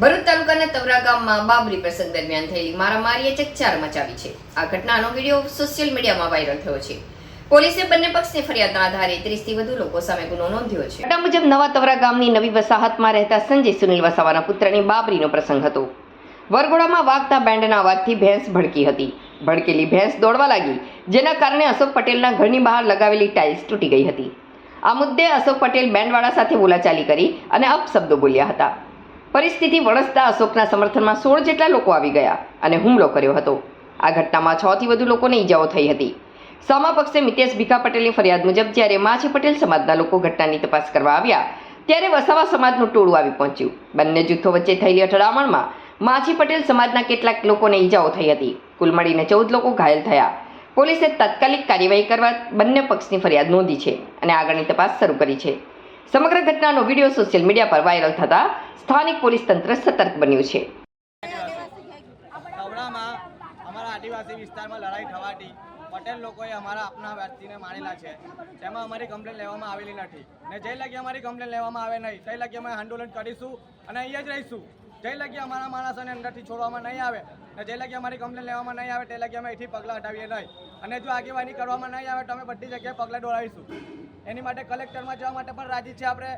ભરૂચ તાલુકાના તવરા ગામમાં બાબરી પ્રસંગ દરમિયાન થયેલી મારામારીએ ચકચાર મચાવી છે। આ ઘટનાનો વિડીયો સોશિયલ મીડિયામાં વાયરલ થયો છે। પોલીસે બંને પક્ષની ફરિયાદના આધારે 30 થી વધુ લોકો સામે ગુનો નોંધ્યો છે। ઘટના મુજબ નવા તવરા ગામની નવી વસાહતમાં રહેતા સંજય સુનિલ વસાવાના પુત્રની બાબરીનો પ્રસંગ હતો। વરઘોડામાં વાગતા બેન્ડના અવાજથી ભેંસ ભડકી હતી। ભડકેલી ભેંસ દોડવા લાગી, જેના કારણે અશોક પટેલના ઘરની બહાર લગાવેલી ટાઇલ્સ તૂટી ગઈ હતી। આ મુદ્દે અશોક પટેલ બેન્ડવાળા સાથે બોલાચાલી કરી અને અપશબ્દો બોલ્યા હતા। પરિસ્થિતિ વણસતા અશોકના સમર્થનમાં 16 જેટલા લોકો આવી ગયા અને હુમલો કર્યો હતો। આ ઘટનામાં 6 થી વધુ લોકોને ઈજાઓ થઈ હતી। સામા પક્ષે મિતેશ ભીખા પટેલની ફરિયાદ મુજબ જ્યારે માછી પટેલ સમાજના લોકો ઘટનાની તપાસ કરવા આવ્યા ત્યારે વસાવા સમાજનું ટોળું આવી પહોંચ્યું। બંને જૂથો વચ્ચે થયેલી અથડામણમાં માછી પટેલ સમાજના કેટલાક લોકોને ઈજાઓ થઈ હતી। કુલ મળીને 14 લોકો ઘાયલ થયા। પોલીસે તાત્કાલિક કાર્યવાહી કરવા બંને પક્ષની ફરિયાદ નોંધી છે અને આગળની તપાસ શરૂ કરી છે। સમગ્ર ઘટનાનો વિડીયો સોશિયલ મીડિયા પર વાયરલ થતા સ્થાનિક પોલીસ તંત્ર સતર્ક બન્યું છે। તવરામાં અમારા આદિવાસી વિસ્તારમાં લડાઈ થવાથી પટેલ લોકોએ અમારા આપના વ્યક્તિને મારેલા છે, તેમાં અમારી કમ્પ્લેન લેવામાં આવેલી નથી ને જે લગી અમારી કમ્પ્લેન લેવામાં આવે નહીં તે લગી અમે આંદોલન કરીશું અને અહીંયા જ રહીશું। જે લગી અમારા માણસોને અંદરથી છોડવામાં નહીં આવે ને જે લગી અમારી કમ્પ્લેન લેવામાં નહીં આવે તે લગી અમે અહીંથી પગલાં હટાવીએ નહીં અને જો આગેવાની કરવામાં નહીં આવે તો અમે બધી જગ્યાએ પગલાં દોડાવીશું। એની માટે કલેક્ટરમાં જવા માટે પણ રાજી છે। આપણે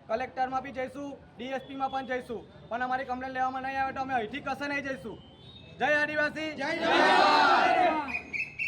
કલેક્ટરમાં બી જઈશું, ડીએસપીમાં પણ જઈશું, પણ અમારી કમ્પ્લેન લેવામાં નહીં આવે તો અમે અહીંથી કશે નહીં જઈશું। જય આદિવાસી, જય